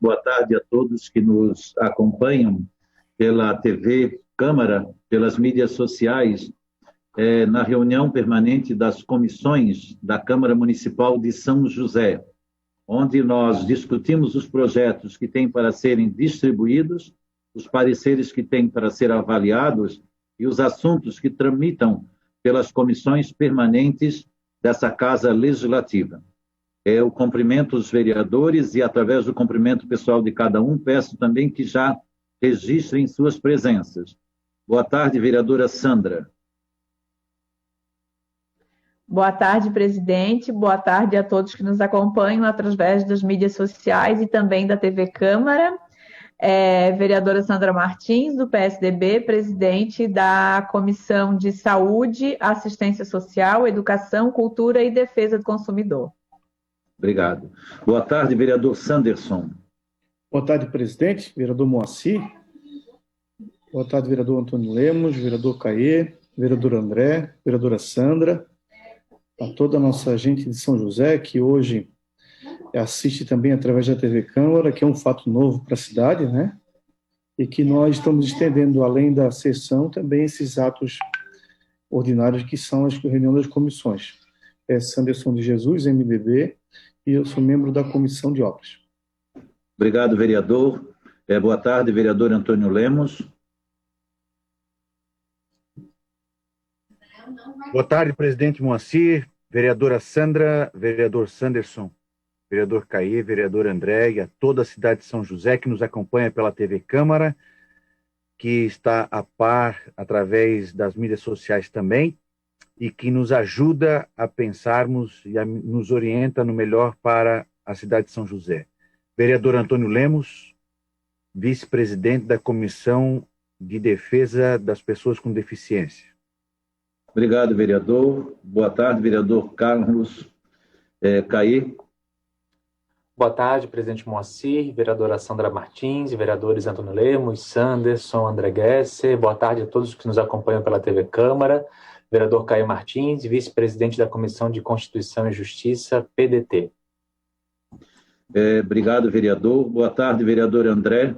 boa tarde a todos que nos acompanham pela TV Câmara, pelas mídias sociais, na reunião permanente das comissões da Câmara Municipal de São José, onde nós discutimos os projetos que têm para serem distribuídos, os pareceres que têm para ser avaliados e os assuntos que tramitam pelas comissões permanentes dessa Casa Legislativa. Eu cumprimento os vereadores e, através do cumprimento pessoal de cada um, peço também que já registrem suas presenças. Boa tarde, vereadora Sandra. Boa tarde, presidente. Boa tarde a todos que nos acompanham através das mídias sociais e também da TV Câmara. Vereadora Sandra Martins, do PSDB, presidente da Comissão de Saúde, Assistência Social, Educação, Cultura e Defesa do Consumidor. Obrigado. Boa tarde, vereador Sanderson. Boa tarde, presidente, vereador Moacir. Boa tarde, vereador Antônio Lemos, vereador Caê, vereador André, vereadora Sandra, a toda a nossa gente de São José, que hoje assiste também através da TV Câmara, que é um fato novo para a cidade, né? E que nós estamos estendendo, além da sessão, também esses atos ordinários que são as reuniões das comissões. Sanderson de Jesus, MDB, e eu sou membro da Comissão de Obras. Obrigado, vereador. Boa tarde, vereador Antônio Lemos. Boa tarde, presidente Moacir, vereadora Sandra, vereador Sanderson, vereador Caê, vereador André e a toda a cidade de São José que nos acompanha pela TV Câmara, que está a par através das mídias sociais também e que nos ajuda a pensarmos e nos orienta no melhor para a cidade de São José. Vereador Antônio Lemos, vice-presidente da Comissão de Defesa das Pessoas com Deficiência. Obrigado, vereador. Boa tarde, vereador Carlos Caê. Boa tarde, presidente Moacir, vereadora Sandra Martins, vereadores Antônio Lemos, Sanderson, André Gesser. Boa tarde a todos que nos acompanham pela TV Câmara. Vereador Caio Martins, vice-presidente da Comissão de Constituição e Justiça, PDT. Obrigado, vereador. Boa tarde, vereador André.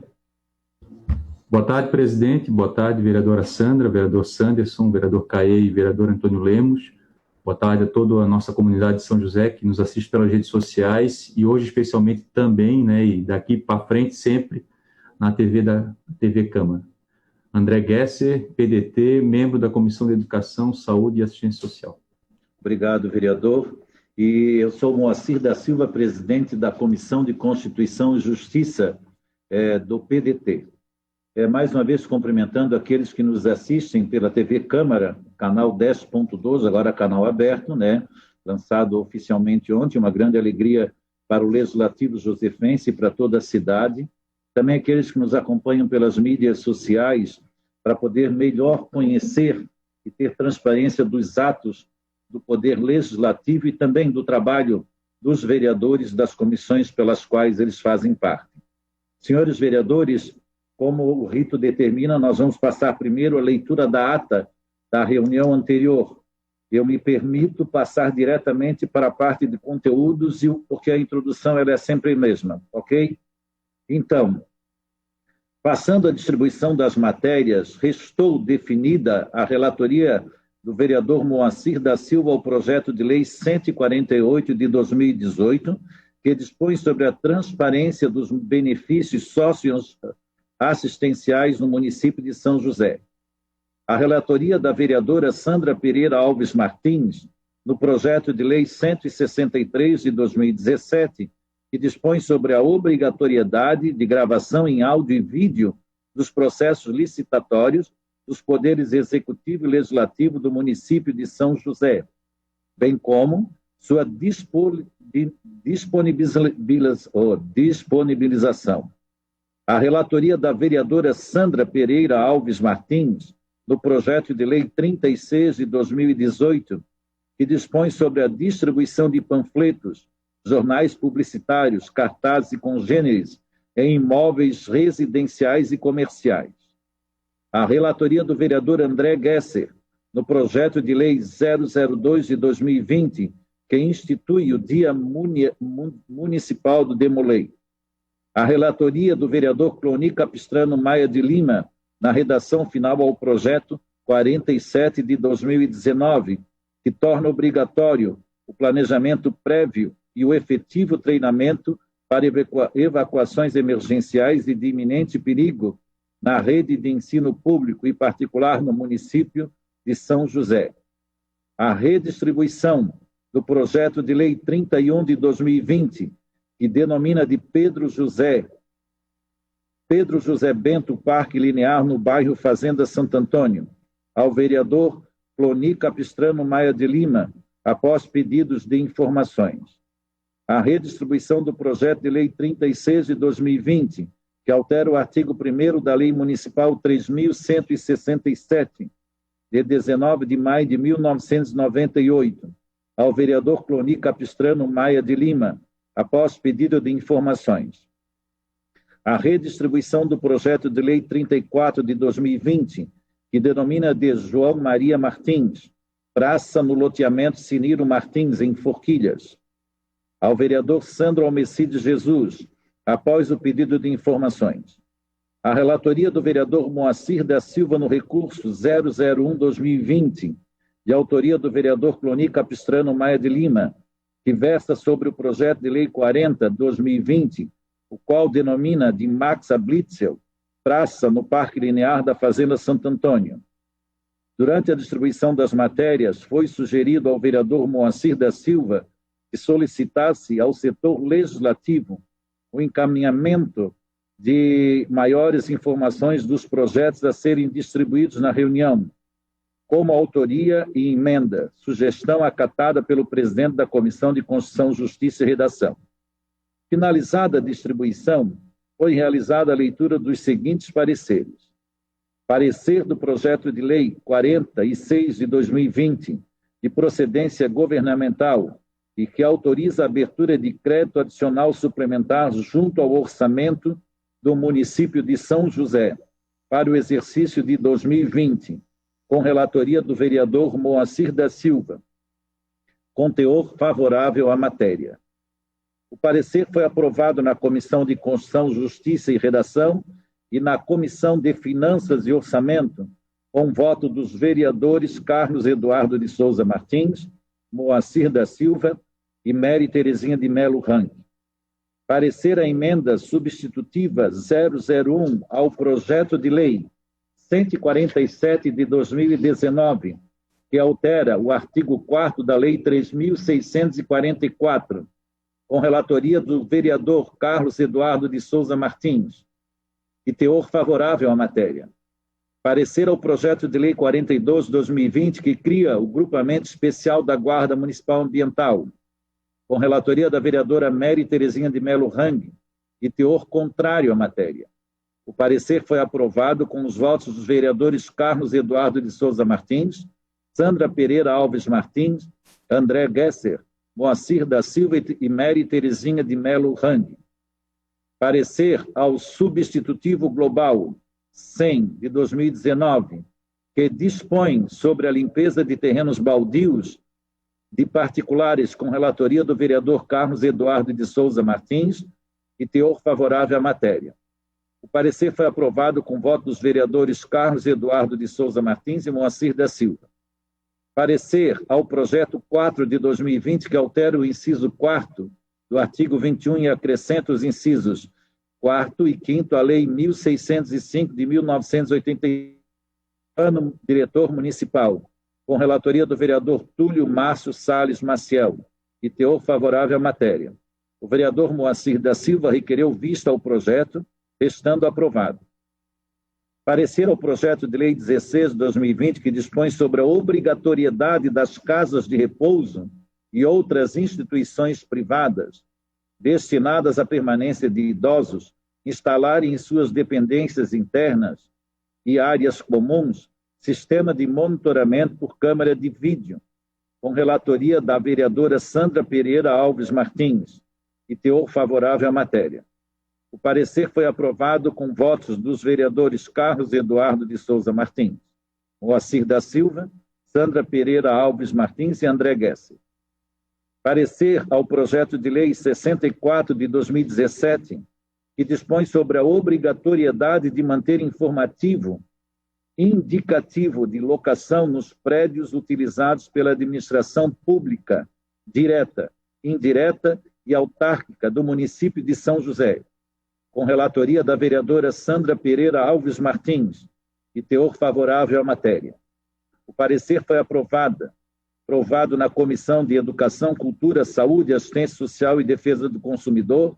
Boa tarde, presidente. Boa tarde, vereadora Sandra, vereador Sanderson, vereador Caê e vereador Antônio Lemos. Boa tarde a toda a nossa comunidade de São José que nos assiste pelas redes sociais e hoje especialmente também, né, e daqui para frente sempre, na TV Câmara. André Gesser, PDT, membro da Comissão de Educação, Saúde e Assistência Social. Obrigado, vereador. E eu sou Moacir da Silva, presidente da Comissão de Constituição e Justiça do PDT. Mais uma vez cumprimentando aqueles que nos assistem pela TV Câmara, canal 10.12, agora canal aberto, né? Lançado oficialmente ontem, uma grande alegria para o Legislativo Josefense e para toda a cidade. Também aqueles que nos acompanham pelas mídias sociais para poder melhor conhecer e ter transparência dos atos do Poder Legislativo e também do trabalho dos vereadores das comissões pelas quais eles fazem parte. Senhores vereadores, como o rito determina, nós vamos passar primeiro a leitura da ata da reunião anterior. Eu me permito passar diretamente para a parte de conteúdos, porque a introdução ela é sempre a mesma, ok? Então, passando a distribuição das matérias, restou definida a relatoria do vereador Moacir da Silva ao projeto de lei 148 de 2018, que dispõe sobre a transparência dos benefícios socioassistenciais no município de São José. A relatoria da vereadora Sandra Pereira Alves Martins, no projeto de lei 163 de 2017, que dispõe sobre a obrigatoriedade de gravação em áudio e vídeo dos processos licitatórios dos poderes executivo e legislativo do município de São José, bem como sua disponibilização. A relatoria da vereadora Sandra Pereira Alves Martins, no projeto de lei 36 de 2018, que dispõe sobre a distribuição de panfletos, jornais publicitários, cartazes e congêneres em imóveis residenciais e comerciais. A relatoria do vereador André Gesser, no projeto de lei 002 de 2020, que institui o Dia Municipal do Demolei. A relatoria do vereador Cloni Capistrano Maia de Lima, na redação final ao projeto 47 de 2019, que torna obrigatório o planejamento prévio e o efetivo treinamento para evacuações emergenciais e de iminente perigo na rede de ensino público e particular no município de São José. A redistribuição do projeto de lei 31 de 2020, que denomina de Pedro José Bento Parque Linear no bairro Fazenda Santo Antônio, ao vereador Cloni Capistrano Maia de Lima, após pedidos de informações. A redistribuição do projeto de lei 36 de 2020, que altera o artigo 1º da Lei Municipal 3.167, de 19 de maio de 1998, ao vereador Cloni Capistrano Maia de Lima, após pedido de informações. A redistribuição do projeto de lei 34 de 2020, que denomina de João Maria Martins, praça no loteamento Siniro Martins, em Forquilhas, ao vereador Sandro Almecides Jesus, após o pedido de informações. A relatoria do vereador Moacir da Silva no recurso 001-2020, de autoria do vereador Cloni Capistrano Maia de Lima, que versa sobre o projeto de lei 40-2020, o qual denomina de Maxa Blitzel, praça no Parque Linear da Fazenda Santo Antônio. Durante a distribuição das matérias, foi sugerido ao vereador Moacir da Silva que solicitasse ao setor legislativo o encaminhamento de maiores informações dos projetos a serem distribuídos na reunião, como autoria e emenda, sugestão acatada pelo presidente da Comissão de Constituição, Justiça e Redação. Finalizada a distribuição, foi realizada a leitura dos seguintes pareceres. Parecer do projeto de lei 46 de 2020, de procedência governamental, e que autoriza a abertura de crédito adicional suplementar junto ao orçamento do município de São José para o exercício de 2020, com relatoria do vereador Moacir da Silva, com teor favorável à matéria. O parecer foi aprovado na Comissão de Constituição, Justiça e Redação e na Comissão de Finanças e Orçamento, com voto dos vereadores Carlos Eduardo de Souza Martins, Moacir da Silva e Mary Terezinha de Melo Ranque. Parecer a emenda substitutiva 001 ao projeto de lei 147 de 2019, que altera o artigo 4º da Lei 3.644, com relatoria do vereador Carlos Eduardo de Souza Martins, e teor favorável à matéria. Parecer ao projeto de lei 42 de 2020, que cria o grupamento especial da Guarda Municipal Ambiental, com relatoria da vereadora Mary Terezinha de Melo Rangue, e teor contrário à matéria. O parecer foi aprovado com os votos dos vereadores Carlos Eduardo de Souza Martins, Sandra Pereira Alves Martins, André Gesser, Moacir da Silva e Mary Terezinha de Melo Rangue. Parecer ao substitutivo global 100 de 2019, que dispõe sobre a limpeza de terrenos baldios de particulares, com relatoria do vereador Carlos Eduardo de Souza Martins e teor favorável à matéria. O parecer foi aprovado com voto dos vereadores Carlos Eduardo de Souza Martins e Moacir da Silva. Parecer ao projeto 4 de 2020, que altera o inciso 4º do artigo 21 e acrescenta os incisos 4º e 5º à Lei 1.605 de 1980, ano diretor municipal, com relatoria do vereador Túlio Márcio Salles Maciel, e teor favorável à matéria. O vereador Moacir da Silva requereu vista ao projeto, estando aprovado. Parecer ao projeto de lei 16 de 2020, que dispõe sobre a obrigatoriedade das casas de repouso e outras instituições privadas destinadas à permanência de idosos instalarem em suas dependências internas e áreas comuns sistema de monitoramento por câmara de vídeo, com relatoria da vereadora Sandra Pereira Alves Martins, e teor favorável à matéria. O parecer foi aprovado com votos dos vereadores Carlos Eduardo de Souza Martins, Moacir da Silva, Sandra Pereira Alves Martins e André Gesser. Parecer ao projeto de lei 64 de 2017, que dispõe sobre a obrigatoriedade de manter informativo indicativo de locação nos prédios utilizados pela administração pública, direta, indireta e autárquica do município de São José, com relatoria da vereadora Sandra Pereira Alves Martins e teor favorável à matéria. O parecer foi aprovado na Comissão de Educação, Cultura, Saúde, Assistência Social e Defesa do Consumidor,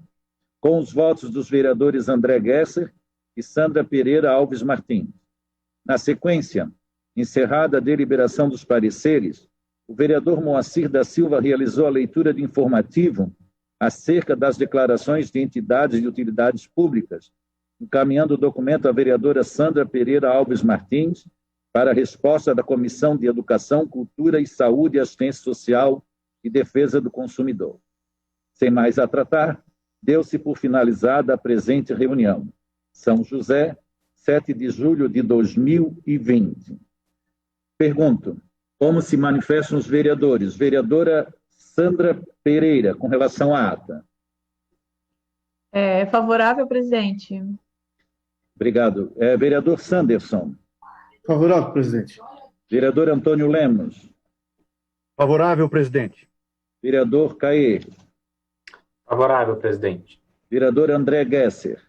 com os votos dos vereadores André Gesser e Sandra Pereira Alves Martins. Na sequência, encerrada a deliberação dos pareceres, o vereador Moacir da Silva realizou a leitura de informativo acerca das declarações de entidades de utilidades públicas, encaminhando o documento à vereadora Sandra Pereira Alves Martins para a resposta da Comissão de Educação, Cultura e Saúde, Assistência Social e Defesa do Consumidor. Sem mais a tratar, deu-se por finalizada a presente reunião. São José, 7 de julho de 2020. Pergunto, como se manifestam os vereadores? Vereadora Sandra Pereira, com relação à ata. Favorável, presidente. Obrigado. Vereador Sanderson. Favorável, presidente. Vereador Antônio Lemos. Favorável, presidente. Vereador Caê. Favorável, presidente. Vereador André Gesser.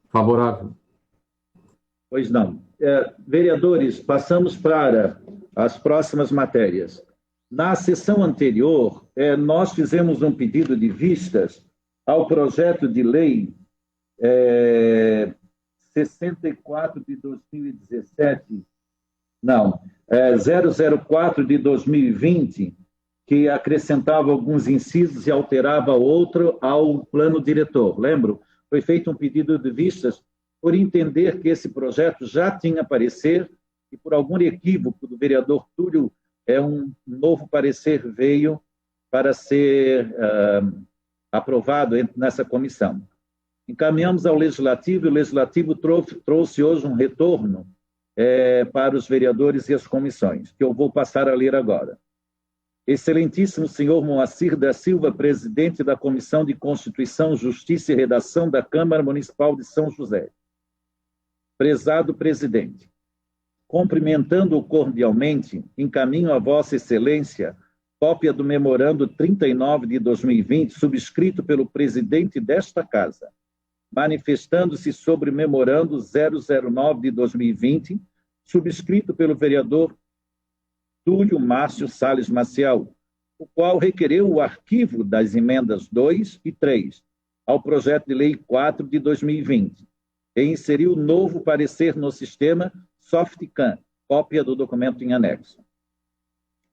Favorável. Pois não. Vereadores, passamos para as próximas matérias. Na sessão anterior, nós fizemos um pedido de vistas ao projeto de lei 64 de 2017, 004 de 2020, que acrescentava alguns incisos e alterava outro ao plano diretor. Lembro? Foi feito um pedido de vistas por entender que esse projeto já tinha parecer e por algum equívoco do vereador Túlio, um novo parecer veio para ser aprovado nessa comissão. Encaminhamos ao Legislativo e o Legislativo trouxe hoje um retorno para os vereadores e as comissões, que eu vou passar a ler agora. Excelentíssimo senhor Moacir da Silva, presidente da Comissão de Constituição, Justiça e Redação da Câmara Municipal de São José. Prezado presidente, cumprimentando-o cordialmente, encaminho a Vossa Excelência cópia do memorando 39 de 2020, subscrito pelo presidente desta Casa, manifestando-se sobre o memorando 009 de 2020, subscrito pelo vereador Túlio Márcio Salles Maciel, o qual requereu o arquivo das emendas 2 e 3 ao projeto de lei 4 de 2020 e inseriu novo parecer no sistema SoftCam, cópia do documento em anexo.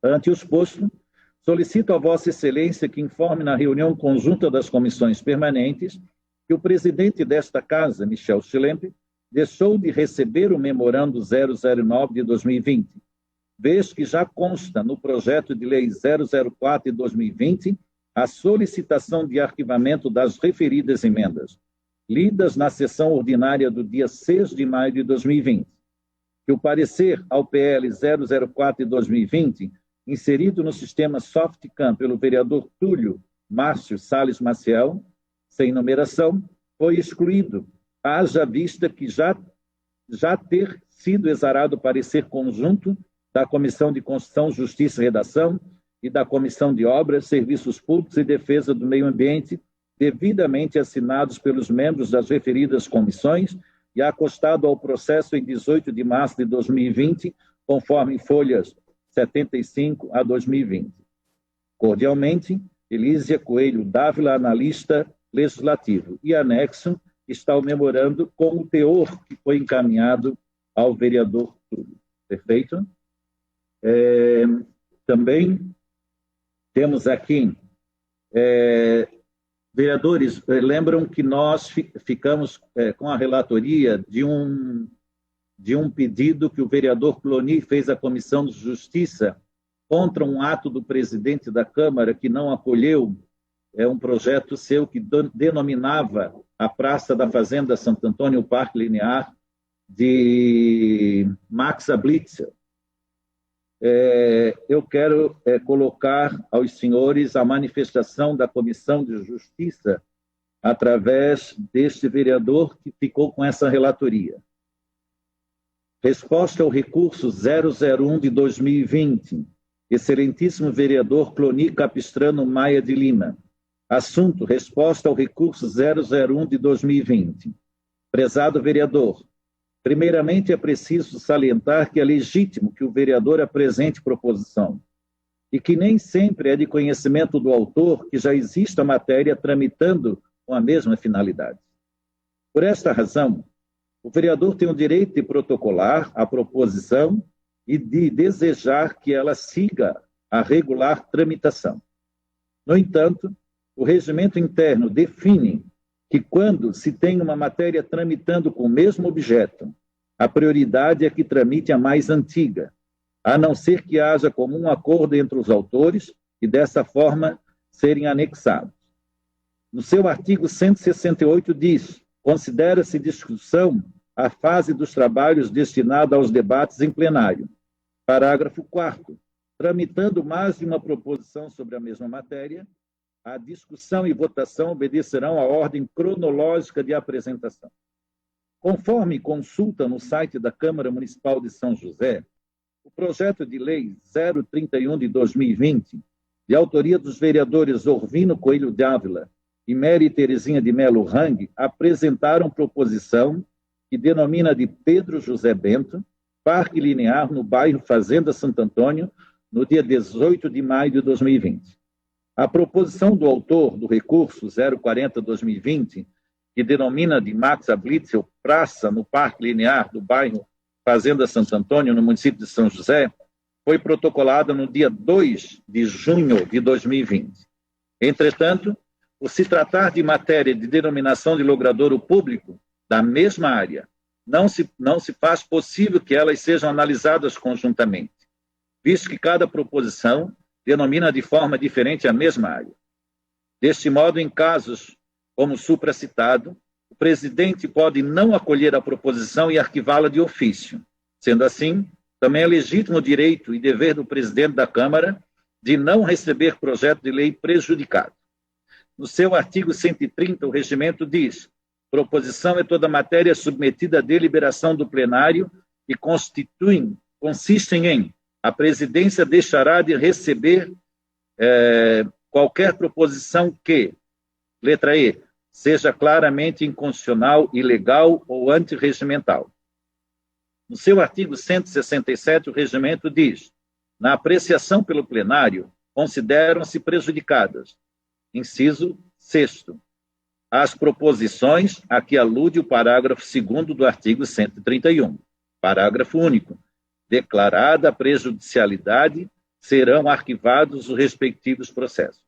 Ante o exposto, solicito a Vossa Excelência que informe na reunião conjunta das comissões permanentes que o presidente desta Casa, Michel Schlemp, deixou de receber o memorando 009 de 2020, vez que já consta no projeto de lei 004 de 2020 a solicitação de arquivamento das referidas emendas, lidas na sessão ordinária do dia 6 de maio de 2020, que o parecer ao PL 004 de 2020, inserido no sistema SoftCam pelo vereador Túlio Márcio Salles Maciel, sem numeração, foi excluído, haja vista que já ter sido exarado o parecer conjunto da Comissão de Constituição, Justiça e Redação e da Comissão de Obras, Serviços Públicos e Defesa do Meio Ambiente, devidamente assinados pelos membros das referidas comissões e acostado ao processo em 18 de março de 2020, conforme folhas 75 a 2020. Cordialmente, Elísia Coelho Dávila, analista legislativo. E anexo está o memorando com o teor que foi encaminhado ao vereador Túlio. Perfeito? Também temos aqui, vereadores, lembram que nós ficamos com a relatoria de um pedido que o vereador Cloni fez à Comissão de Justiça contra um ato do presidente da Câmara que não acolheu um projeto seu que denominava a Praça da Fazenda Santo Antônio, o Parque Linear, de Max Blitzer. Eu quero colocar aos senhores a manifestação da Comissão de Justiça através deste vereador que ficou com essa relatoria. Resposta ao recurso 001 de 2020. Excelentíssimo vereador Cloni Capistrano Maia de Lima. Assunto: resposta ao recurso 001 de 2020. Prezado vereador, primeiramente é preciso salientar que é legítimo que o vereador apresente proposição e que nem sempre é de conhecimento do autor que já existe a matéria tramitando com a mesma finalidade. Por esta razão, o vereador tem o direito de protocolar a proposição e de desejar que ela siga a regular tramitação. No entanto, o regimento interno define que quando se tem uma matéria tramitando com o mesmo objeto, a prioridade é que tramite a mais antiga, a não ser que haja comum acordo entre os autores e dessa forma serem anexados. No seu artigo 168 diz: considera-se discussão a fase dos trabalhos destinada aos debates em plenário. Parágrafo 4º. Tramitando mais de uma proposição sobre a mesma matéria, a discussão e votação obedecerão à ordem cronológica de apresentação. Conforme consulta no site da Câmara Municipal de São José, o projeto de lei 031 de 2020, de autoria dos vereadores Orvino Coelho de Ávila e Mary Terezinha de Melo Rang, apresentaram proposição que denomina de Pedro José Bento, Parque Linear no bairro Fazenda Santo Antônio, no dia 18 de maio de 2020. A proposição do autor do recurso 040-2020, que denomina de Max Blitzel Praça no Parque Linear do bairro Fazenda Santo Antônio, no município de São José, foi protocolada no dia 2 de junho de 2020. Entretanto, por se tratar de matéria de denominação de logradouro público da mesma área, não se faz possível que elas sejam analisadas conjuntamente, visto que cada proposição denomina de forma diferente a mesma área. Deste modo, em casos como supracitado, o presidente pode não acolher a proposição e arquivá-la de ofício. Sendo assim, também é legítimo o direito e dever do presidente da Câmara de não receber projeto de lei prejudicado. No seu artigo 130, o regimento diz: proposição é toda matéria submetida à deliberação do plenário e consistem em: a presidência deixará de receber qualquer proposição que, letra E, seja claramente inconstitucional, ilegal ou antirregimental. No seu artigo 167, o regimento diz: na apreciação pelo plenário, consideram-se prejudicadas. Inciso 6º. As proposições a que alude o parágrafo 2º do artigo 131. Parágrafo único. Declarada a prejudicialidade, serão arquivados os respectivos processos.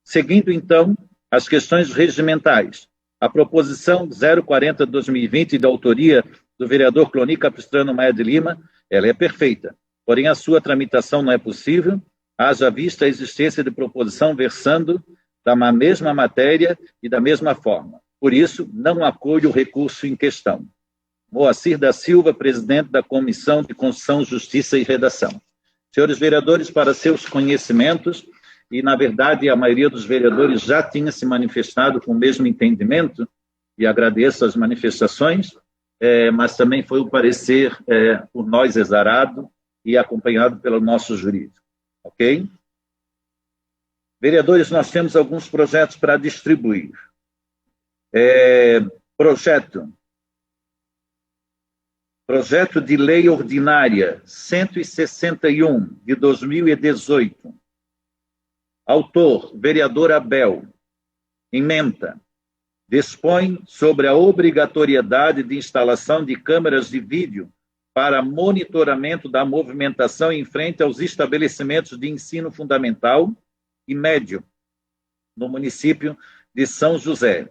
Seguindo, então, as questões regimentais. A proposição 040-2020, de autoria do vereador Cloni Capistrano Maia de Lima, ela é perfeita, porém a sua tramitação não é possível, haja vista a existência de proposição versando da mesma matéria e da mesma forma. Por isso, não acolho o recurso em questão. Moacir da Silva, presidente da Comissão de Constituição, Justiça e Redação. Senhores vereadores, para seus conhecimentos, e na verdade a maioria dos vereadores já tinha se manifestado com o mesmo entendimento, e agradeço as manifestações, mas também foi o parecer por nós exarado e acompanhado pelo nosso jurídico. Ok? Vereadores, nós temos alguns projetos para distribuir. Projeto de Lei Ordinária 161, de 2018. Autor, vereador Abel. Ementa. Dispõe sobre a obrigatoriedade de instalação de câmeras de vídeo para monitoramento da movimentação em frente aos estabelecimentos de ensino fundamental e médio no município de São José.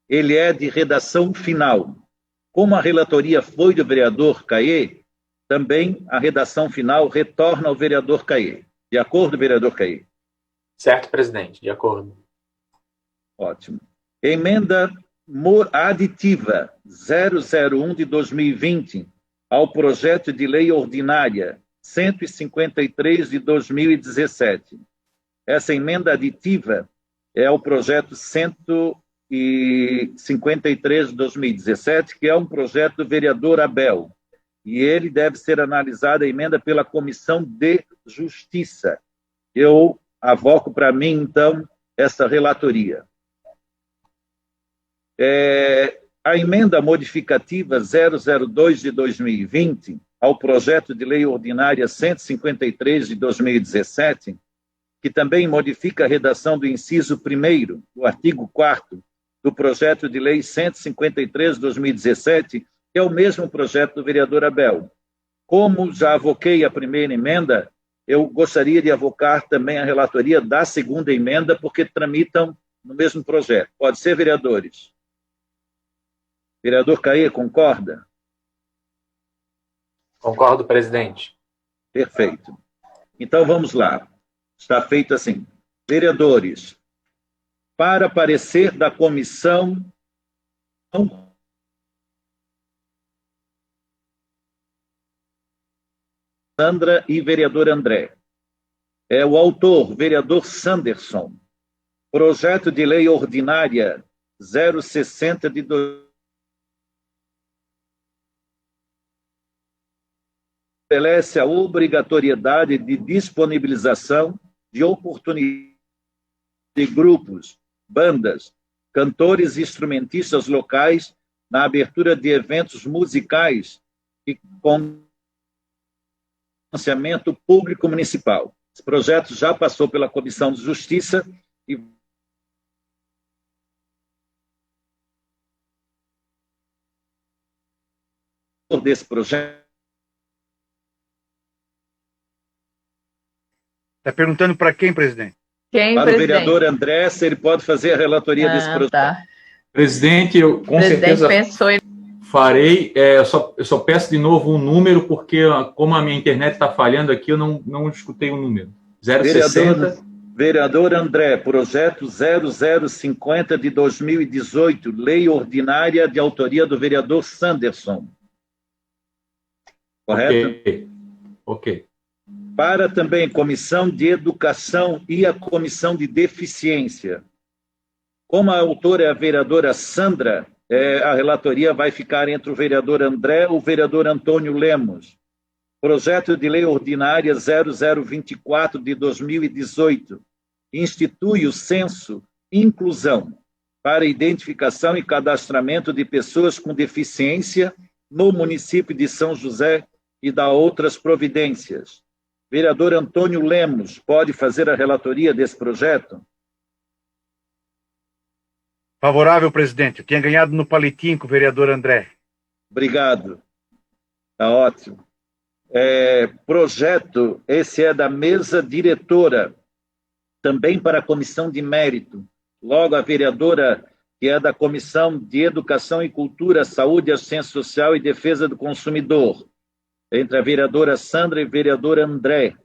Ele é de redação final. Como a relatoria foi do vereador Caê, também a redação final retorna ao vereador Caê. De acordo, vereador Caê? Certo, presidente, de acordo. Ótimo. Emenda aditiva 001 de 2020 ao projeto de lei ordinária 153 de 2017. Essa emenda aditiva é o projeto 53 de 2017, que é um projeto do vereador Abel. E ele deve ser analisado a emenda pela Comissão de Justiça. Eu avoco para mim, então, essa relatoria. A emenda modificativa 002 de 2020 ao projeto de lei ordinária 153 de 2017, que também modifica a redação do inciso 1º do artigo 4º do projeto de lei 153 de 2017, que é o mesmo projeto do vereador Abel. Como já avoquei a primeira emenda, eu gostaria de avocar também a relatoria da segunda emenda, porque tramitam no mesmo projeto. Pode ser, vereadores? Vereador Caê, concorda? Concordo, presidente. Perfeito. Então, vamos lá. Está feito assim. Vereadores, para parecer da comissão... Sandra e vereador André. O autor, vereador Sanderson. Projeto de lei ordinária 060 de 2000. Estabelece a obrigatoriedade de disponibilização de oportunidades de grupos, bandas, cantores e instrumentistas locais na abertura de eventos musicais e com financiamento público municipal. Esse projeto já passou pela Comissão de Justiça e desse projeto. Está perguntando para quem, presidente? Quem, para presidente? O vereador André, se ele pode fazer a relatoria desse projeto. Tá. Presidente, eu com certeza farei. Eu só peço de novo um número, porque como a minha internet está falhando aqui, eu não escutei o número. 060. Vereador André, projeto 0050 de 2018, lei ordinária de autoria do vereador Sanderson. Correto? Ok. Para também Comissão de Educação e a Comissão de Deficiência. Como a autora é a vereadora Sandra, a relatoria vai ficar entre o vereador André e o vereador Antônio Lemos. Projeto de lei ordinária 0024 de 2018 institui o censo inclusão para identificação e cadastramento de pessoas com deficiência no município de São José e dá outras providências. Vereador Antônio Lemos, pode fazer a relatoria desse projeto? Favorável, presidente. Eu tinha ganhado no palitinho com o vereador André. Obrigado. Está ótimo. Projeto, esse é da mesa diretora, também para a comissão de mérito. Logo, a vereadora, que é da Comissão de Educação e Cultura, Saúde, Assistência Social e Defesa do Consumidor, entre a vereadora Sandra e o vereador André.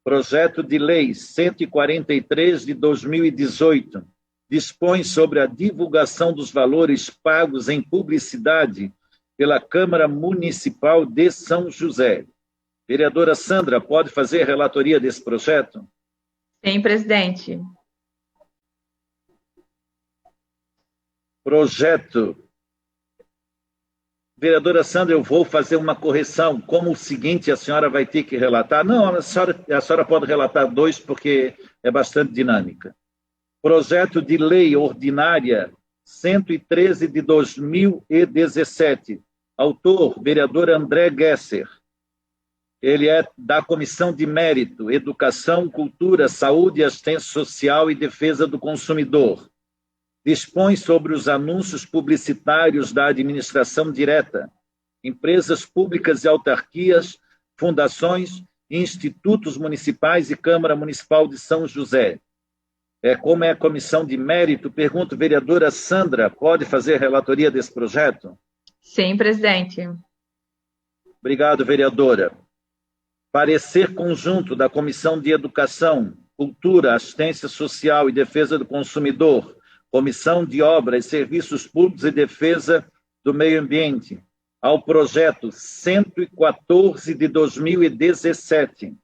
Projeto de lei 143 de 2018 dispõe sobre a divulgação dos valores pagos em publicidade pela Câmara Municipal de São José. Vereadora Sandra, pode fazer a relatoria desse projeto? Sim, presidente. Projeto. Vereadora Sandra, eu vou fazer uma correção. Como o seguinte, a senhora vai ter que relatar. Não, a senhora pode relatar dois, porque é bastante dinâmica. Projeto de lei ordinária 113 de 2017. Autor, vereador André Gesser. Ele é da Comissão de Mérito, Educação, Cultura, Saúde, Assistência Social e Defesa do Consumidor. Dispõe sobre os anúncios publicitários da administração direta, empresas públicas e autarquias, fundações, institutos municipais e Câmara Municipal de São José. Como é a Comissão de Mérito, pergunto, vereadora Sandra, pode fazer a relatoria desse projeto? Sim, presidente. Obrigado, vereadora. Parecer conjunto da Comissão de Educação, Cultura, Assistência Social e Defesa do Consumidor, Comissão de Obras, Serviços Públicos e Defesa do Meio Ambiente, ao projeto 114 de 2017.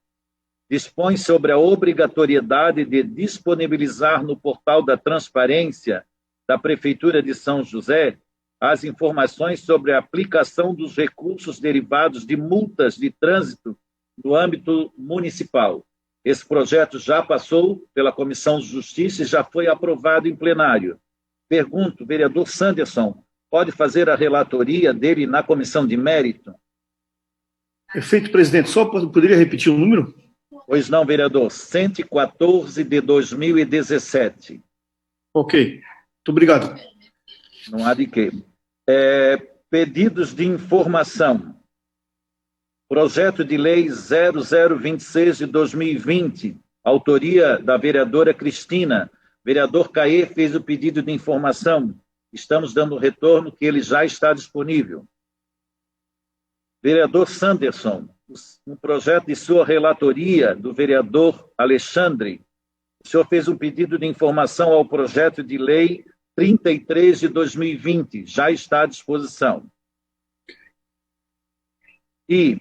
Dispõe sobre a obrigatoriedade de disponibilizar no portal da transparência da Prefeitura de São José as informações sobre a aplicação dos recursos derivados de multas de trânsito no âmbito municipal. Esse projeto já passou pela Comissão de Justiça e já foi aprovado em plenário. Pergunto, vereador Sanderson, pode fazer a relatoria dele na Comissão de Mérito? Perfeito, presidente. Só poderia repetir o número? Pois não, vereador. 114 de 2017. Ok. Muito obrigado. Não há de quê. Pedidos de informação. Projeto de Lei 0026 de 2020, autoria da vereadora Cristina. Vereador Caê fez o pedido de informação. Estamos dando retorno que ele já está disponível. Vereador Sanderson, no projeto de sua relatoria do vereador Alexandre, o senhor fez um pedido de informação ao projeto de lei 33 de 2020, já está à disposição. E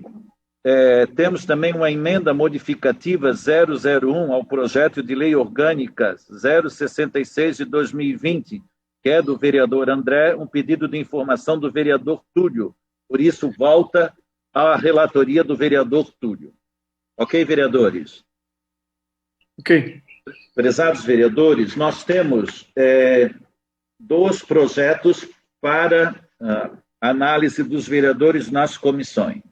temos também uma emenda modificativa 001 ao projeto de lei orgânica 066 de 2020, que é do vereador André, um pedido de informação do vereador Túlio. Por isso, volta à relatoria do vereador Túlio. Ok, vereadores? Ok. Prezados vereadores, nós temos 2 projetos para análise dos vereadores nas comissões.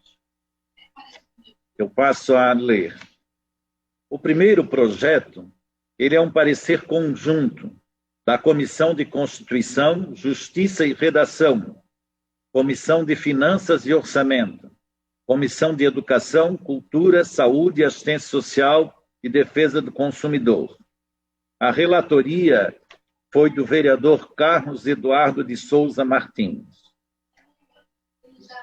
Eu passo a ler. O primeiro projeto, ele é um parecer conjunto da Comissão de Constituição, Justiça e Redação, Comissão de Finanças e Orçamento, Comissão de Educação, Cultura, Saúde, Assistência Social e Defesa do Consumidor. A relatoria foi do vereador Carlos Eduardo de Souza Martins.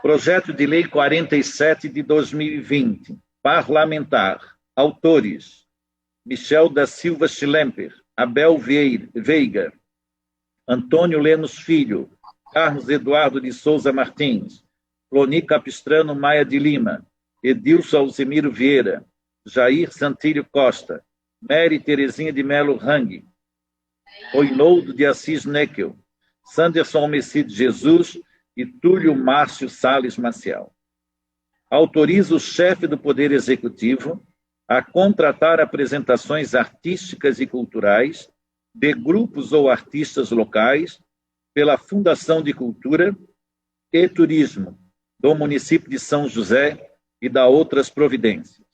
Projeto de Lei 47 de 2020, parlamentar. Autores: Michel da Silva Schlemper, Abel Veiga, Antônio Lemos Filho, Carlos Eduardo de Souza Martins, Cloni Capistrano Maia de Lima, Edilson Alzemiro Vieira, Jair Santílio Costa, Mary Terezinha de Melo Rang, Oinoldo de Assis Neckel, Sanderson Almecide Jesus e Túlio Márcio Salles Maciel. Autoriza o chefe do Poder Executivo a contratar apresentações artísticas e culturais de grupos ou artistas locais pela Fundação de Cultura e Turismo do município de São José e da outras providências.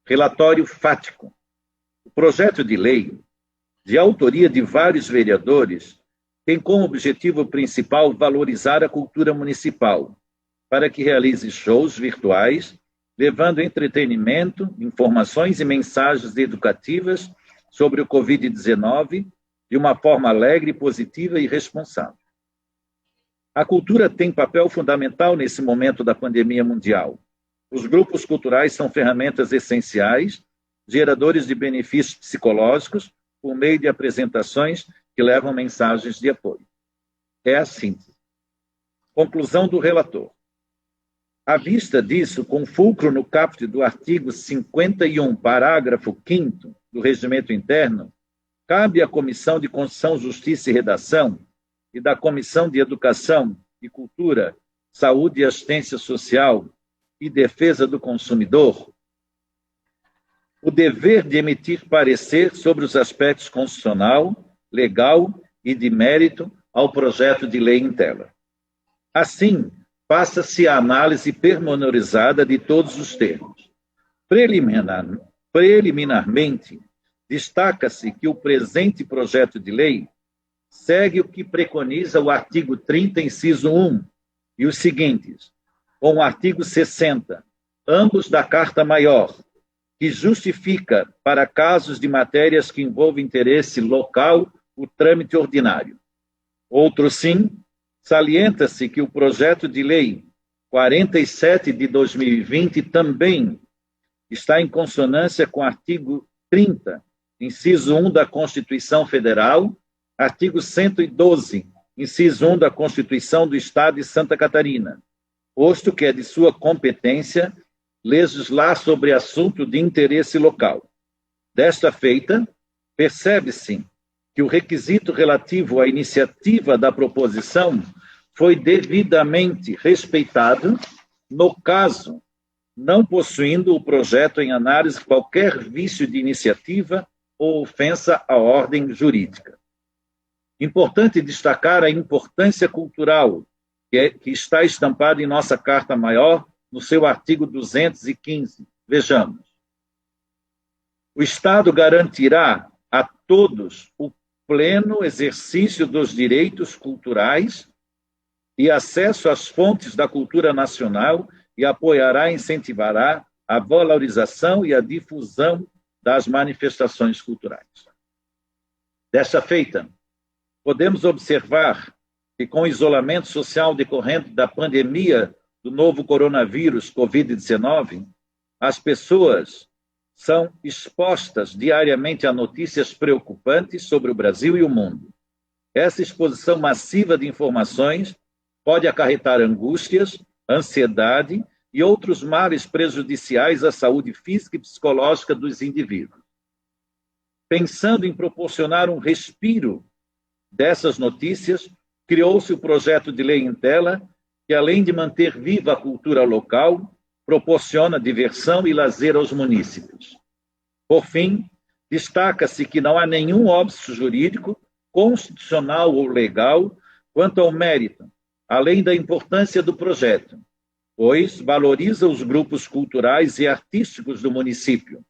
Relatório fático. O projeto de lei, de autoria de vários vereadores, tem como objetivo principal valorizar a cultura municipal, para que realize shows virtuais, levando entretenimento, informações e mensagens educativas sobre o Covid-19 de uma forma alegre, positiva e responsável. A cultura tem papel fundamental nesse momento da pandemia mundial. Os grupos culturais são ferramentas essenciais, geradores de benefícios psicológicos, por meio de apresentações que levam mensagens de apoio. É a síntese. Conclusão do relator. À vista disso, com fulcro no caput do artigo 51, parágrafo 5º do Regimento Interno, cabe à Comissão de Constituição, Justiça e Redação e da Comissão de Educação e Cultura, Saúde e Assistência Social e Defesa do Consumidor o dever de emitir parecer sobre os aspectos constitucional, legal e de mérito ao projeto de lei em tela. Assim, passa-se a análise pormenorizada de todos os termos. Preliminarmente, destaca-se que o presente projeto de lei segue o que preconiza o artigo 30, inciso 1, e os seguintes, com o artigo 60, ambos da Carta Maior, que justifica, para casos de matérias que envolvem interesse local, o trâmite ordinário. Outro sim, salienta-se que o projeto de lei 47 de 2020 também está em consonância com o artigo 30, inciso 1 da Constituição Federal, artigo 112, inciso 1 da Constituição do Estado de Santa Catarina, posto que é de sua competência legislar sobre assunto de interesse local. Desta feita, percebe-se que o requisito relativo à iniciativa da proposição foi devidamente respeitado, no caso, não possuindo o projeto em análise qualquer vício de iniciativa ou ofensa à ordem jurídica. Importante destacar a importância cultural que está estampada em nossa Carta Maior, no seu artigo 215. Vejamos. O Estado garantirá a todos o pleno exercício dos direitos culturais e acesso às fontes da cultura nacional e apoiará e incentivará a valorização e a difusão das manifestações culturais. Desta feita, podemos observar que, com o isolamento social decorrente da pandemia do novo coronavírus Covid-19, as pessoas são expostas diariamente a notícias preocupantes sobre o Brasil e o mundo. Essa exposição massiva de informações pode acarretar angústias, ansiedade e outros males prejudiciais à saúde física e psicológica dos indivíduos. Pensando em proporcionar um respiro dessas notícias, criou-se o projeto de lei em tela, que, além de manter viva a cultura local, proporciona diversão e lazer aos munícipes. Por fim, destaca-se que não há nenhum óbice jurídico, constitucional ou legal quanto ao mérito, além da importância do projeto, pois valoriza os grupos culturais e artísticos do município.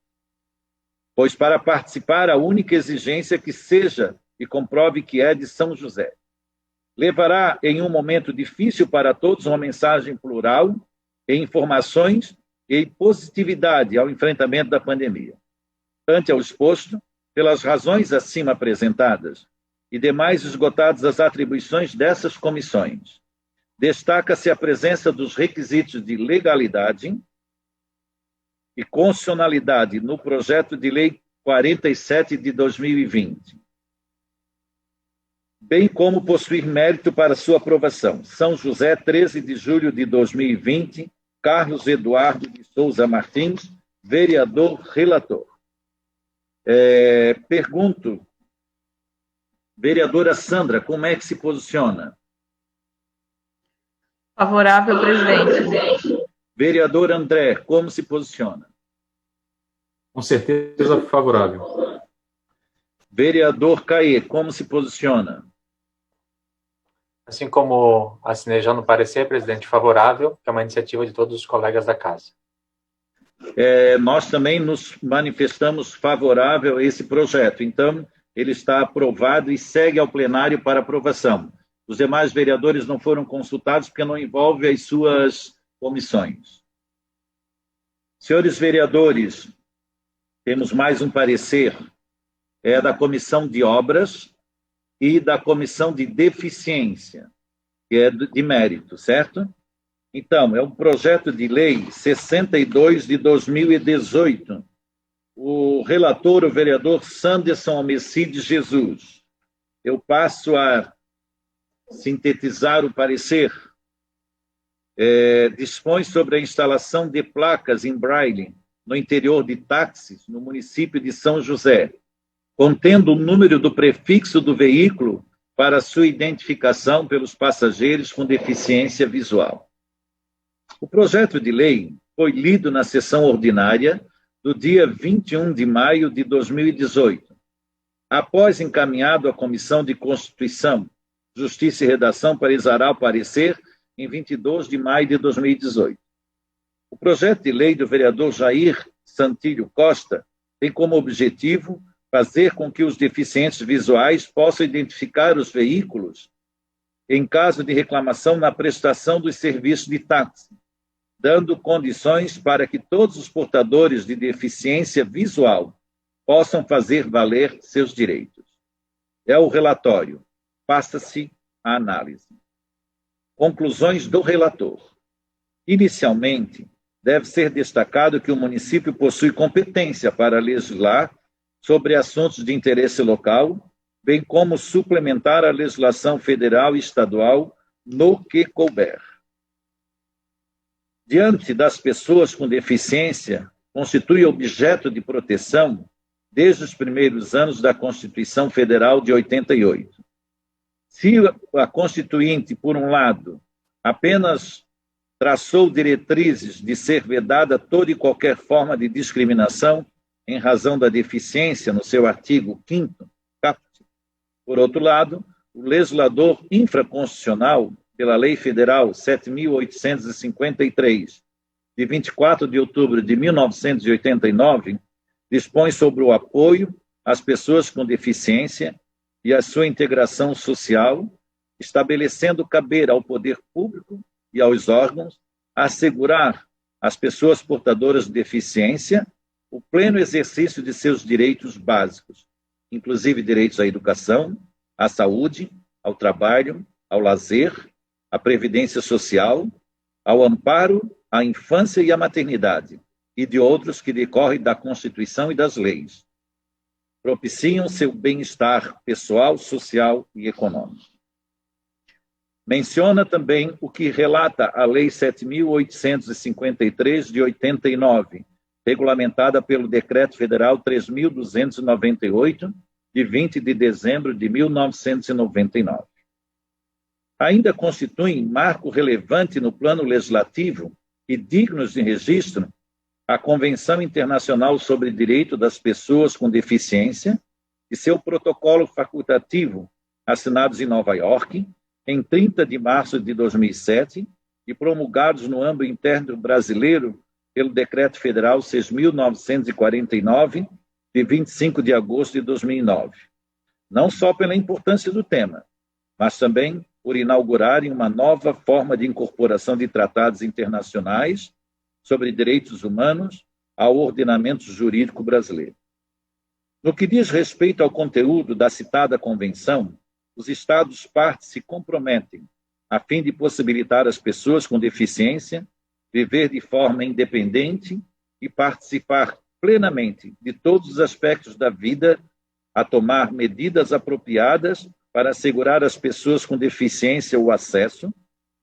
Pois para participar, a única exigência é que seja e comprove que é de São José. Levará, em um momento difícil para todos, uma mensagem plural, em informações e positividade ao enfrentamento da pandemia. Ante ao exposto, pelas razões acima apresentadas e demais esgotadas as atribuições dessas comissões, destaca-se a presença dos requisitos de legalidade e constitucionalidade no projeto de lei 47 de 2020, bem como possuir mérito para sua aprovação. São José, 13 de julho de 2020, Carlos Eduardo de Souza Martins, vereador relator. Pergunto, vereadora Sandra, como é que se posiciona? Favorável, presidente. Vereador André, como se posiciona? Com certeza favorável. Vereador Caê, como se posiciona? Assim como assinei já no parecer, presidente, favorável, que é uma iniciativa de todos os colegas da casa. Nós também nos manifestamos favorável a esse projeto. Então, ele está aprovado e segue ao plenário para aprovação. Os demais vereadores não foram consultados porque não envolve as suas comissões. Senhores vereadores, temos mais um parecer, da Comissão de Obras e da Comissão de Deficiência, que é de mérito, certo? Então, é um projeto de lei 62 de 2018. O relator, o vereador Sanderson Almecide Jesus. Eu passo a sintetizar o parecer. Dispõe sobre a instalação de placas em braille no interior de táxis no município de São José, contendo o número do prefixo do veículo para sua identificação pelos passageiros com deficiência visual. O projeto de lei foi lido na sessão ordinária do dia 21 de maio de 2018. Após encaminhado à Comissão de Constituição, Justiça e Redação para exarar o parecer em 22 de maio de 2018. O projeto de lei do vereador Jair Santilho Costa tem como objetivo fazer com que os deficientes visuais possam identificar os veículos em caso de reclamação na prestação dos serviços de táxi, dando condições para que todos os portadores de deficiência visual possam fazer valer seus direitos. É o relatório. Passa-se a análise. Conclusões do relator. Inicialmente, deve ser destacado que o município possui competência para legislar sobre assuntos de interesse local, bem como suplementar a legislação federal e estadual no que couber. Diante das pessoas com deficiência, constitui objeto de proteção desde os primeiros anos da Constituição Federal de 88. Se a Constituinte, por um lado, apenas traçou diretrizes de ser vedada toda e qualquer forma de discriminação em razão da deficiência, no seu artigo 5º, caput. Por outro lado, o legislador infraconstitucional, pela Lei Federal 7.853, de 24 de outubro de 1989, dispõe sobre o apoio às pessoas com deficiência e a sua integração social, estabelecendo caber ao poder público e aos órgãos assegurar às pessoas portadoras de deficiência o pleno exercício de seus direitos básicos, inclusive direitos à educação, à saúde, ao trabalho, ao lazer, à previdência social, ao amparo, à infância e à maternidade, e de outros que decorrem da Constituição e das leis. Propiciam seu bem-estar pessoal, social e econômico. Menciona também o que relata a Lei 7.853, de 89, regulamentada pelo Decreto Federal 3.298, de 20 de dezembro de 1999. Ainda constituem marco relevante no plano legislativo e dignos de registro a Convenção Internacional sobre o Direito das Pessoas com Deficiência e seu protocolo facultativo, assinados em Nova York, em 30 de março de 2007, e promulgados no âmbito interno brasileiro pelo Decreto Federal 6.949, de 25 de agosto de 2009. Não só pela importância do tema, mas também por inaugurarem uma nova forma de incorporação de tratados internacionais sobre direitos humanos ao ordenamento jurídico brasileiro. No que diz respeito ao conteúdo da citada convenção, os Estados-partes se comprometem, a fim de possibilitar às pessoas com deficiência viver de forma independente e participar plenamente de todos os aspectos da vida, a tomar medidas apropriadas para assegurar às pessoas com deficiência o acesso,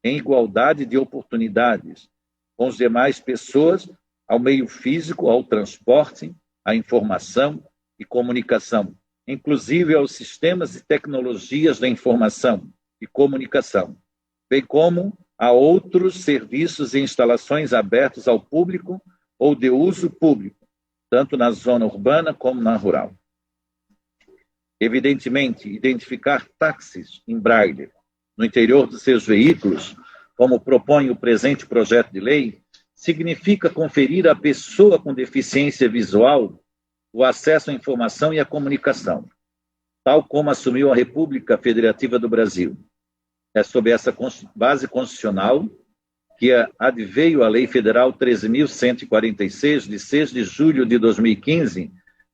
em igualdade de oportunidades, com as demais pessoas, ao meio físico, ao transporte, à informação e comunicação, inclusive aos sistemas e tecnologias da informação e comunicação, bem como a outros serviços e instalações abertos ao público ou de uso público, tanto na zona urbana como na rural. Evidentemente, identificar táxis em braille no interior dos seus veículos, como propõe o presente projeto de lei, significa conferir à pessoa com deficiência visual o acesso à informação e à comunicação, tal como assumiu a República Federativa do Brasil. É sob essa base constitucional que adveio a Lei Federal 13.146, de 6 de julho de 2015,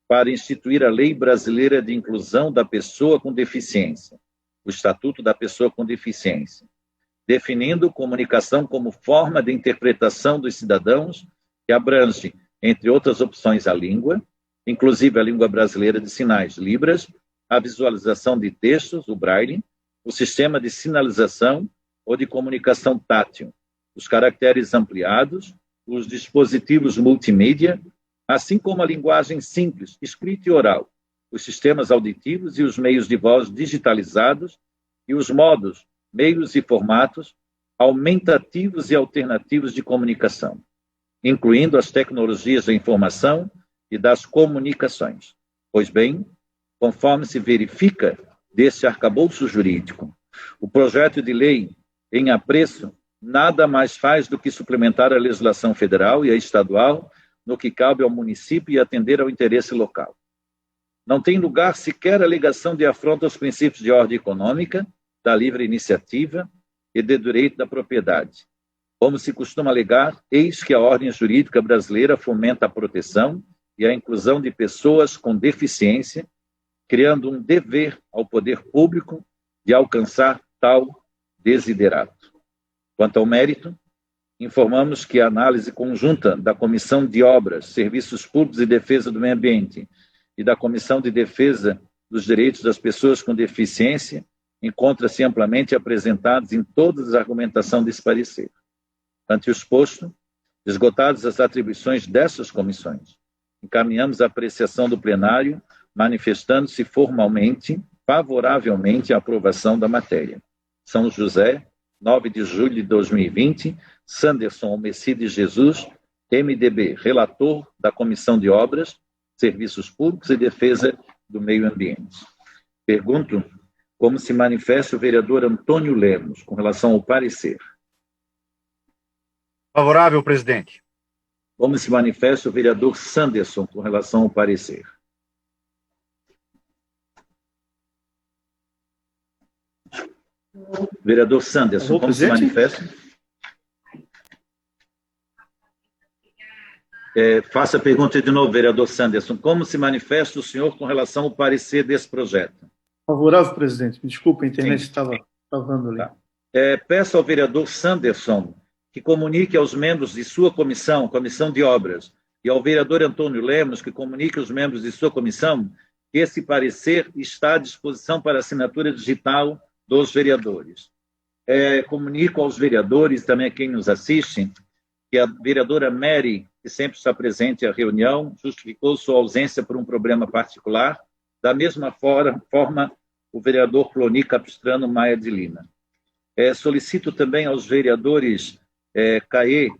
para instituir a Lei Brasileira de Inclusão da Pessoa com Deficiência, o Estatuto da Pessoa com Deficiência, definindo comunicação como forma de interpretação dos cidadãos que abrange, entre outras opções, a língua, inclusive a língua brasileira de sinais, Libras, a visualização de textos, o braille, o sistema de sinalização ou de comunicação tátil, os caracteres ampliados, os dispositivos multimídia, assim como a linguagem simples, escrita e oral, os sistemas auditivos e os meios de voz digitalizados e os modos, meios e formatos aumentativos e alternativos de comunicação, incluindo as tecnologias da informação e das comunicações. Pois bem, conforme se verifica desse arcabouço jurídico, o projeto de lei em apreço nada mais faz do que suplementar a legislação federal e a estadual no que cabe ao município e atender ao interesse local. Não tem lugar sequer alegação de afronta aos princípios de ordem econômica, da livre iniciativa e de direito da propriedade. Como se costuma alegar, eis que a ordem jurídica brasileira fomenta a proteção e a inclusão de pessoas com deficiência, criando um dever ao poder público de alcançar tal desiderato. Quanto ao mérito, informamos que a análise conjunta da Comissão de Obras, Serviços Públicos e Defesa do Meio Ambiente e da Comissão de Defesa dos Direitos das Pessoas com Deficiência encontra-se amplamente apresentados em todas as argumentações desse parecer. Ante o exposto, esgotadas as atribuições dessas comissões, encaminhamos a apreciação do plenário, manifestando-se formalmente, favoravelmente à aprovação da matéria. São José, 9 de julho de 2020, Sanderson Almecide Jesus, MDB, relator da Comissão de Obras, Serviços Públicos e Defesa do Meio Ambiente. Pergunto como se manifesta o vereador Antônio Lemos com relação ao parecer. Favorável, presidente. Como se manifesta o vereador Sanderson com relação ao parecer. Vereador Sanderson, como se manifesta? Faça a pergunta de novo, vereador Sanderson. Como se manifesta o senhor com relação ao parecer desse projeto? Favorável, presidente. Me desculpa, a internet estava travando ali. Tá. Peço ao vereador Sanderson que comunique aos membros de sua comissão de obras, e ao vereador Antônio Lemos que comunique aos membros de sua comissão que esse parecer está à disposição para assinatura digital dos vereadores. Comunico aos vereadores, também a quem nos assiste, que a vereadora Mary, que sempre está presente à reunião, justificou sua ausência por um problema particular. Da mesma forma, o vereador Cloni Capistrano Maia de Lima. Solicito também aos vereadores CAE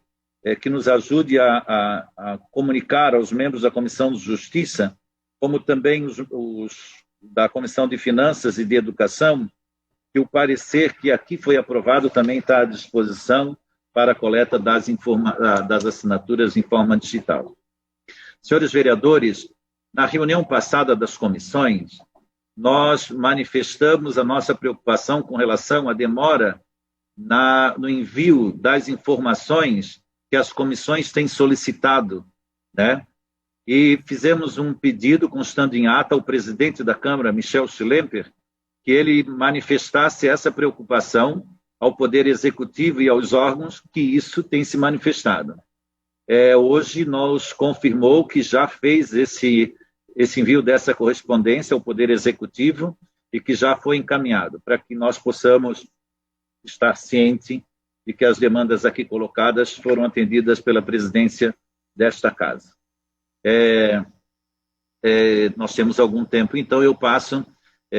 que nos ajude a comunicar aos membros da Comissão de Justiça, como também os da Comissão de Finanças e de Educação, que o parecer que aqui foi aprovado também está à disposição para a coleta das assinaturas em forma digital. Senhores vereadores, na reunião passada das comissões, nós manifestamos a nossa preocupação com relação à demora no envio das informações que as comissões têm solicitado, né? E fizemos um pedido, constando em ata, ao presidente da Câmara, Michel Schlemper, que ele manifestasse essa preocupação ao Poder Executivo e aos órgãos, que isso tem se manifestado. Hoje nos confirmou que já fez esse envio dessa correspondência ao Poder Executivo e que já foi encaminhado, para que nós possamos estar cientes de que as demandas aqui colocadas foram atendidas pela presidência desta casa. Nós temos algum tempo, então eu passo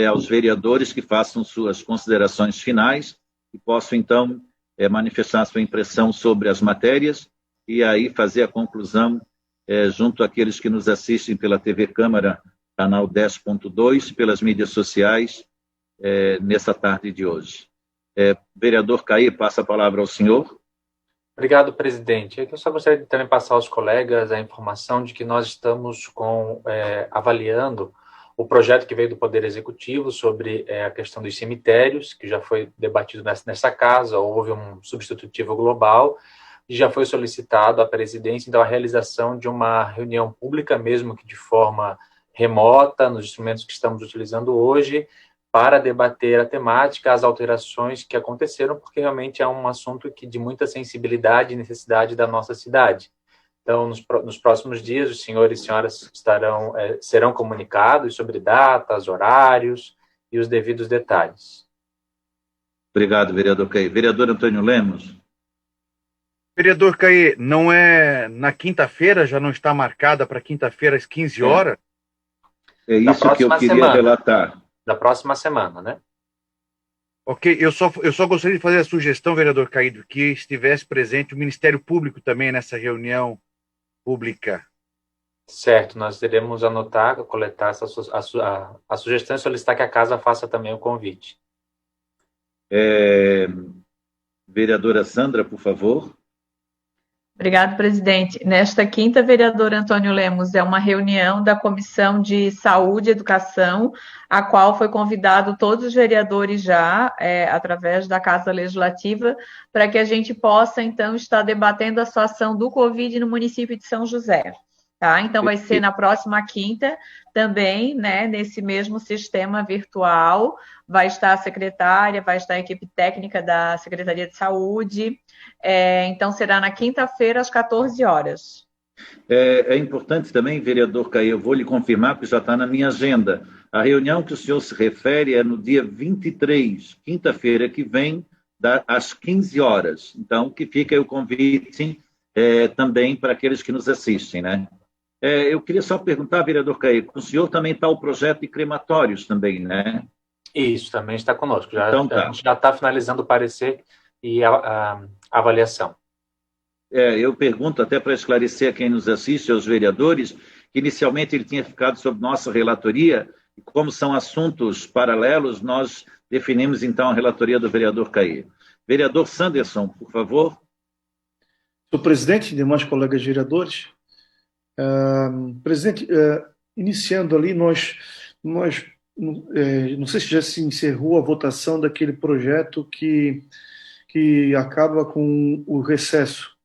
aos vereadores que façam suas considerações finais e possam, então, manifestar sua impressão sobre as matérias e aí fazer a conclusão junto àqueles que nos assistem pela TV Câmara, canal 10.2, pelas mídias sociais, nessa tarde de hoje. Vereador Caí, passa a palavra ao senhor. Obrigado, presidente. Eu só gostaria de também passar aos colegas a informação de que nós estamos avaliando o projeto que veio do Poder Executivo sobre a questão dos cemitérios, que já foi debatido nessa casa, houve um substitutivo global, e já foi solicitado à presidência, então, a realização de uma reunião pública, mesmo que de forma remota, nos instrumentos que estamos utilizando hoje, para debater a temática, as alterações que aconteceram, porque realmente é um assunto de muita sensibilidade e necessidade da nossa cidade. Então, nos próximos dias, os senhores e senhoras serão comunicados sobre datas, horários e os devidos detalhes. Obrigado, vereador Caí. Vereador Antônio Lemos. Vereador Caí, não é na quinta-feira, já não está marcada para quinta-feira às 15 horas? É isso que eu queria relatar. Da próxima semana, né? Ok, eu só gostaria de fazer a sugestão, vereador Caído, que estivesse presente o Ministério Público também nessa reunião pública. Certo, nós iremos anotar, coletar a sugestão e solicitar que a casa faça também o convite. Vereadora Sandra, por favor. Obrigado, presidente. Nesta quinta, vereador Antônio Lemos, é uma reunião da Comissão de Saúde e Educação, a qual foi convidado todos os vereadores já, através da Casa Legislativa, para que a gente possa, então, estar debatendo a situação do Covid no município de São José. Tá? Então, vai ser na próxima quinta, também, né, nesse mesmo sistema virtual, vai estar a secretária, vai estar a equipe técnica da Secretaria de Saúde, então será na quinta-feira, às 14 horas. É importante também, vereador Caí, eu vou lhe confirmar, porque já está na minha agenda. A reunião que o senhor se refere é no dia 23, quinta-feira que vem, às 15 horas. Então, que fica aí o convite também para aqueles que nos assistem, né? Eu queria só perguntar, vereador Caí, com o senhor também está o projeto de crematórios também, né? Isso, também está conosco. Então A gente já está finalizando o parecer e a avaliação. Eu pergunto até para esclarecer a quem nos assiste, aos vereadores, que inicialmente ele tinha ficado sob nossa relatoria, e como são assuntos paralelos, nós definimos então a relatoria do vereador Caí. Vereador Sanderson, por favor. Senhor presidente, demais colegas vereadores, presidente, iniciando ali, nós não sei se já se encerrou a votação daquele projeto que acaba com o recesso.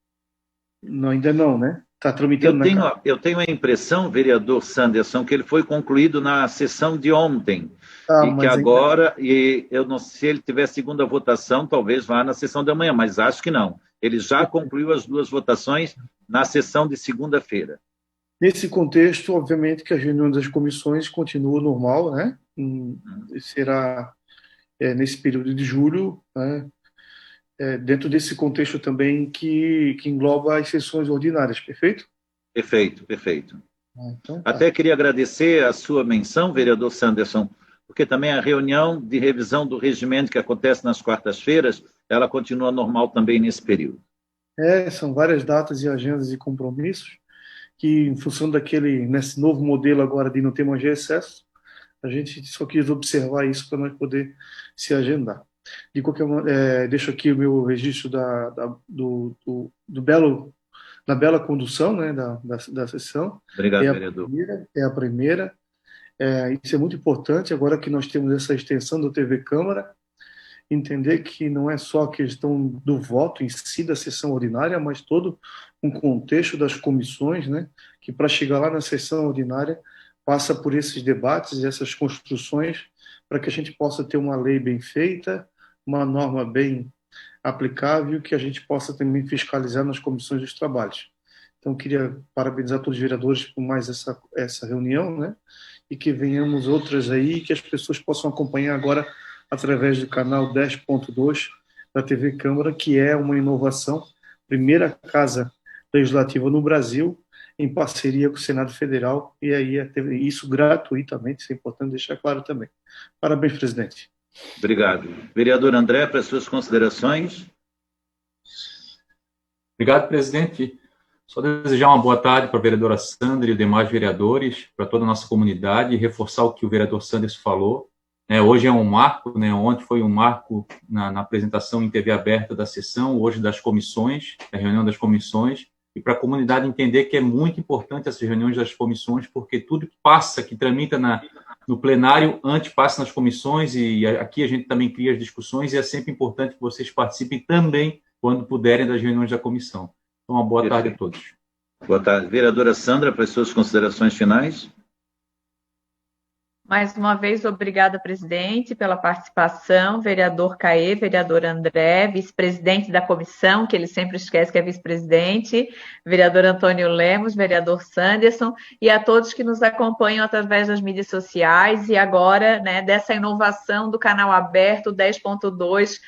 Não, ainda não, né? Está tramitando eu tenho a impressão, vereador Sanderson, que ele foi concluído na sessão de ontem. E que agora, e eu não sei se ele tiver segunda votação, talvez vá na sessão de amanhã, mas acho que não. Ele já concluiu as duas votações na sessão de segunda-feira. Nesse contexto, obviamente, que a reunião das comissões continua normal, né? Será nesse período de julho, né? Dentro desse contexto também que engloba as sessões ordinárias, perfeito? Perfeito. Então, tá. Até queria agradecer a sua menção, vereador Sanderson, porque também a reunião de revisão do regimento que acontece nas quartas-feiras, ela continua normal também nesse período. São várias datas e agendas e compromissos que, em função nesse novo modelo agora de não ter mais recesso, a gente só quis observar isso para nós poder se agendar. De qualquer maneira, deixo aqui o meu registro da bela condução, né, da sessão. Obrigado, vereador. É a primeira. Isso é muito importante, agora que nós temos essa extensão da TV Câmara, entender que não é só a questão do voto em si, da sessão ordinária, mas todo um contexto das comissões, né, que para chegar lá na sessão ordinária passa por esses debates, essas construções, para que a gente possa ter uma lei bem feita, uma norma bem aplicável, que a gente possa também fiscalizar nas comissões dos trabalhos. Então, queria parabenizar todos os vereadores por mais essa reunião, né? E que venhamos outras aí, que as pessoas possam acompanhar agora através do canal 10.2 da TV Câmara, que é uma inovação, primeira casa legislativa no Brasil, em parceria com o Senado Federal, e aí isso gratuitamente, isso é importante deixar claro também. Parabéns, presidente. Obrigado. Vereador André, para as suas considerações. Obrigado, presidente. Só desejar uma boa tarde para a vereadora Sandra e os demais vereadores, para toda a nossa comunidade, e reforçar o que o vereador Sanders falou. Hoje é um marco, ontem foi um marco na apresentação em TV aberta da sessão, hoje das comissões, da reunião das comissões, e para a comunidade entender que é muito importante essas reuniões das comissões, porque tudo que passa, que tramita no plenário, antes passa nas comissões, e aqui a gente também cria as discussões, e é sempre importante que vocês participem também, quando puderem, das reuniões da comissão. Então, uma boa tarde a todos. Boa tarde. Vereadora Sandra, para as suas considerações finais. Mais uma vez, obrigada, presidente, pela participação, vereador Caê, vereador André, vice-presidente da comissão, que ele sempre esquece que é vice-presidente, vereador Antônio Lemos, vereador Sanderson, e a todos que nos acompanham através das mídias sociais, e agora, dessa inovação do canal aberto 10.2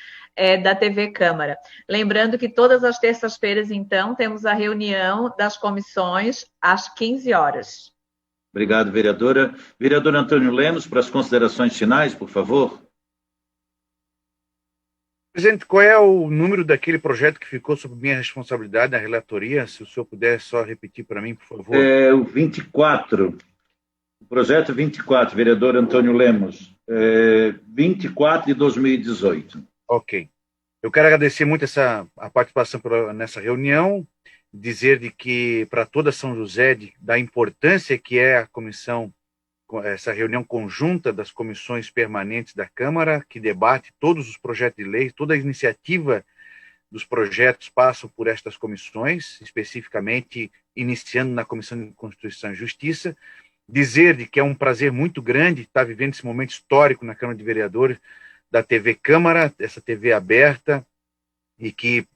da TV Câmara. Lembrando que todas as terças-feiras, então, temos a reunião das comissões às 15 horas. Obrigado, vereadora. Vereador Antônio Lemos, para as considerações finais, por favor. Presidente, qual é o número daquele projeto que ficou sob minha responsabilidade na relatoria? Se o senhor puder só repetir para mim, por favor. O 24. O projeto 24, vereador Antônio Lemos. 24 de 2018. Ok. Eu quero agradecer muito a participação nessa reunião, dizer de que para toda São José da importância que é a comissão, essa reunião conjunta das comissões permanentes da Câmara, que debate todos os projetos de lei, toda a iniciativa dos projetos passam por estas comissões, especificamente iniciando na Comissão de Constituição e Justiça. Dizer de que é um prazer muito grande estar vivendo esse momento histórico na Câmara de Vereadores da TV Câmara, essa TV aberta, e que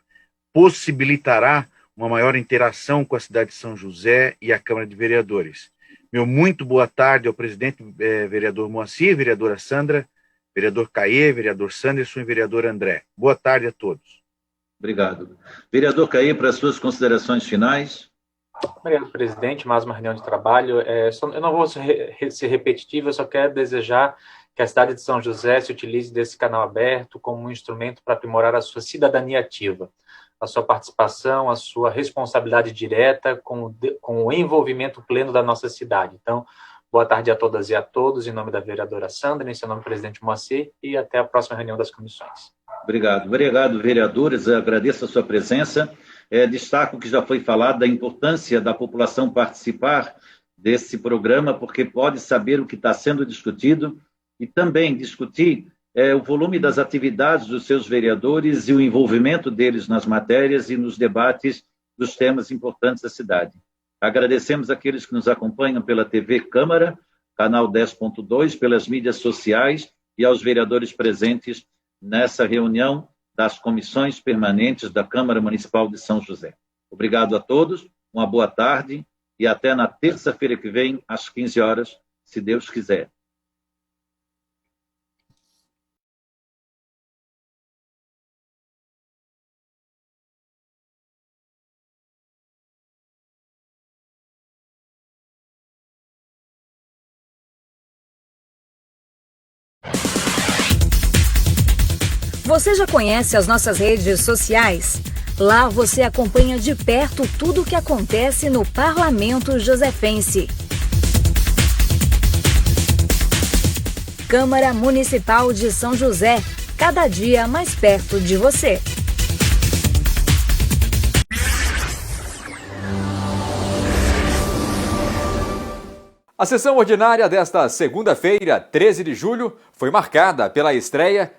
possibilitará uma maior interação com a cidade de São José e a Câmara de Vereadores. Meu muito boa tarde ao presidente vereador Moacir, vereadora Sandra, vereador Caê, vereador Sanderson e vereador André. Boa tarde a todos. Obrigado. Vereador Caê, para as suas considerações finais. Obrigado, presidente. Mais uma reunião de trabalho. Eu não vou ser repetitivo, eu só quero desejar que a cidade de São José se utilize desse canal aberto como um instrumento para aprimorar a sua cidadania ativa, a sua participação, a sua responsabilidade direta com o envolvimento pleno da nossa cidade. Então, boa tarde a todas e a todos, em nome da vereadora Sandra, em seu nome, presidente Moacir, e até a próxima reunião das comissões. Obrigado, vereadores, eu agradeço a sua presença. Destaco que já foi falado da importância da população participar desse programa, porque pode saber o que está sendo discutido e também discutir o volume das atividades dos seus vereadores e o envolvimento deles nas matérias e nos debates dos temas importantes da cidade. Agradecemos aqueles que nos acompanham pela TV Câmara, canal 10.2, pelas mídias sociais e aos vereadores presentes nessa reunião das comissões permanentes da Câmara Municipal de São José. Obrigado a todos, uma boa tarde e até na terça-feira que vem, às 15 horas, se Deus quiser. Você já conhece as nossas redes sociais? Lá você acompanha de perto tudo o que acontece no Parlamento Josefense. Câmara Municipal de São José, cada dia mais perto de você. A sessão ordinária desta segunda-feira, 13 de julho, foi marcada pela estreia